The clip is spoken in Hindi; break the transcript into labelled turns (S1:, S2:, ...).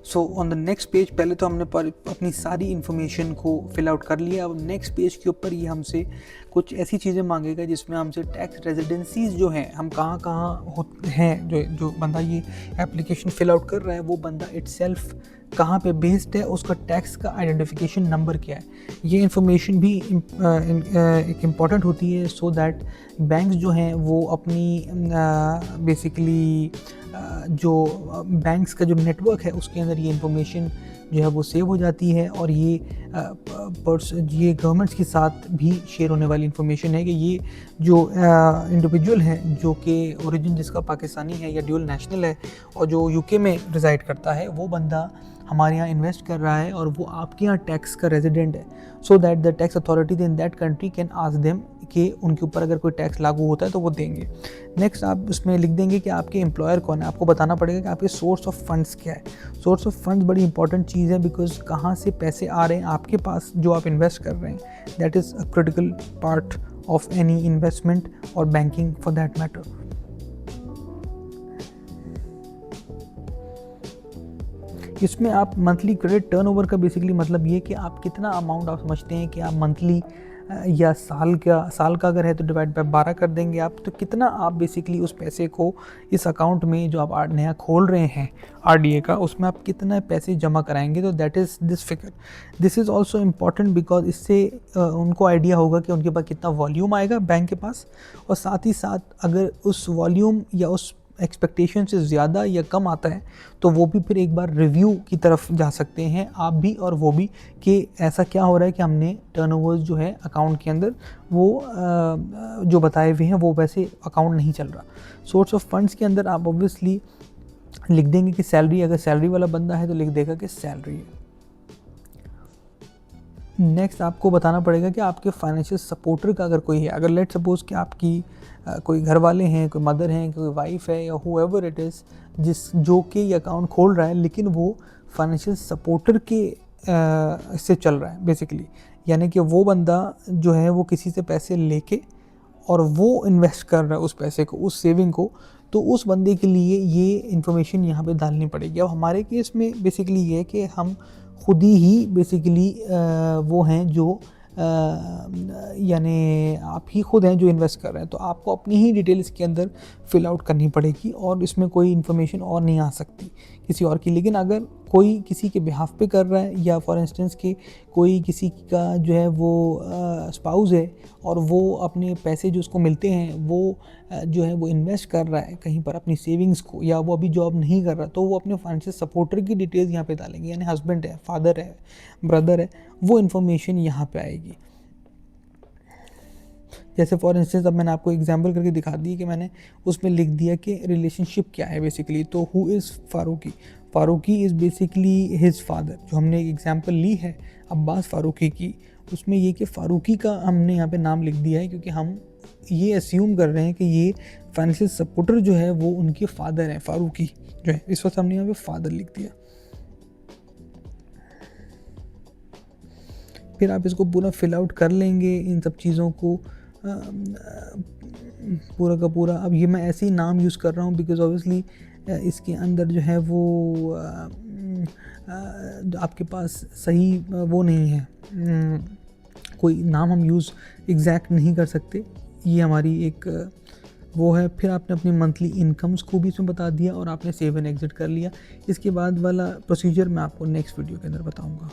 S1: So on the next page पहले तो हमने अपनी सारी इन्फॉर्मेशन को फिल आउट कर लिया। अब नेक्स्ट पेज के ऊपर ये हमसे कुछ ऐसी चीज़ें मांगेगा जिसमें हमसे टैक्स रेजिडेंसीज जो हैं, हम कहाँ कहाँ हैं, जो बंदा ये एप्लीकेशन फिल आउट कर रहा है वो बंदा इटसेल्फ कहाँ पे बेस्ड है, उसका टैक्स का आइडेंटिफिकेशन नंबर क्या है। ये इन्फॉर्मेशन भी एक इम्पॉर्टेंट होती है सो दैट बैंक्स जो हैं वो अपनी बेसिकली जो बैंक्स का जो नेटवर्क है उसके अंदर ये इन्फॉर्मेशन जो है वो सेव हो जाती है। और ये गवर्नमेंट्स के साथ भी शेयर होने वाली इन्फॉर्मेशन है कि ये जो इंडिविजुअल है जो कि ओरिजिन जिसका पाकिस्तानी है या ड्यूल नेशनल है और जो यूके में रिज़ाइड करता है, वो बंदा हमारे यहाँ इन्वेस्ट कर रहा है और वो आपके यहाँ टैक्स का रेजिडेंट है, so that the tax authorities in that country can ask them कि उनके ऊपर अगर कोई टैक्स लागू होता है तो वो देंगे। नेक्स्ट आप उसमें लिख देंगे कि आपके एम्प्लॉयर कौन है, आपको बताना पड़ेगा कि आपके सोर्स ऑफ फंड्स क्या है। सोर्स ऑफ फंड्स बड़ी इंपॉर्टेंट चीज़ है, बिकॉज कहाँ से पैसे आ रहे हैं आपके पास जो आप इन्वेस्ट कर रहे हैं, that is a critical part of any investment और बैंकिंग फॉर दैट मैटर। इसमें आप मंथली क्रेडिट टर्नओवर का बेसिकली मतलब ये कि आप कितना अमाउंट आप समझते हैं कि आप मंथली या साल का अगर है तो डिवाइड बाय 12 कर देंगे आप, तो कितना आप बेसिकली उस पैसे को इस अकाउंट में जो आप नया खोल रहे हैं आरडीए का, उसमें आप कितना पैसे जमा कराएंगे, तो that is this figure. This is also important because इससे उनको आइडिया होगा कि उनके पास कितना वॉल्यूम आएगा बैंक के पास, और साथ ही साथ अगर उस वॉल्यूम या उस एक्सपेक्टेशन से ज़्यादा या कम आता है तो वो भी फिर एक बार रिव्यू की तरफ जा सकते हैं आप भी और वो भी, कि ऐसा क्या हो रहा है कि हमने टर्नओवर्स जो है अकाउंट के अंदर वो जो बताए हुए हैं वो वैसे अकाउंट नहीं चल रहा। सोर्स ऑफ फंड्स के अंदर आप ऑब्वियसली लिख देंगे कि सैलरी, अगर सैलरी वाला बंदा है तो लिख देगा कि सैलरी है। नेक्स्ट आपको बताना पड़ेगा कि आपके फाइनेंशियल सपोर्टर का अगर कोई है, अगर लेट सपोज कि आपकी कोई घर वाले हैं, कोई मदर हैं, कोई वाइफ है या हुएवर इट इज़ जो कि ये अकाउंट खोल रहा है लेकिन वो फाइनेंशियल सपोर्टर के से चल रहा है बेसिकली, यानी कि वो बंदा जो है वो किसी से पैसे लेके और वो इन्वेस्ट कर रहा है उस पैसे को, उस सेविंग को, तो उस बंदे के लिए ये इन्फॉर्मेशन यहाँ पे डालनी पड़ेगी। अब हमारे केस में बेसिकली ये है कि हम खुद ही बेसिकली वो हैं जो यानी आप ही खुद हैं जो इन्वेस्ट कर रहे हैं, तो आपको अपनी ही डिटेल इसके अंदर फिल आउट करनी पड़ेगी और इसमें कोई इन्फॉर्मेशन और नहीं आ सकती किसी और की। लेकिन अगर कोई किसी के बिहाफ पे कर रहा है या फॉर इंस्टेंस कि कोई किसी का जो है वो स्पाउस है और वो अपने पैसे जो उसको मिलते हैं वो जो है वो इन्वेस्ट कर रहा है कहीं पर अपनी सेविंग्स को, या वो अभी जॉब नहीं कर रहा, तो वो अपने फाइनेंशियल सपोर्टर की डिटेल्स यहाँ पे डालेंगे, यानी हस्बैंड है, फादर है, ब्रदर है, वो इन्फॉर्मेशन यहाँ पे आएगी। जैसे फॉर इंस्टेंस अब मैंने आपको एग्जांपल करके दिखा दी कि मैंने उसमें लिख दिया कि रिलेशनशिप क्या है बेसिकली, तो who is Farooqui, Farooqui is basically his father. जो हमने एक एग्जांपल ली है अब्बास फारूकी की, उसमें ये कि फारूकी का हमने यहाँ पे नाम लिख दिया है क्योंकि हम ये अस्यूम कर रहे हैं कि ये फाइनेंशियल सपोर्टर जो है वो उनके फादर हैं, फारूकी जो है, इस वक्त हमने यहाँ पे फादर लिख दिया। फिर आप इसको पूरा फिल आउट कर लेंगे इन सब चीज़ों को पूरा का पूरा। अब ये मैं ऐसे ही नाम यूज़ कर रहा हूँ बिकॉज़ ऑब्वियसली इसके अंदर जो है वो आपके पास सही वो नहीं है, कोई नाम हम यूज़ एग्जैक्ट नहीं कर सकते, ये हमारी एक वो है। फिर आपने अपनी मंथली इनकम्स को भी इसमें बता दिया और आपने सेव एंड एग्जिट कर लिया। इसके बाद वाला प्रोसीजर मैं आपको नेक्स्ट वीडियो के अंदर बताऊँगा।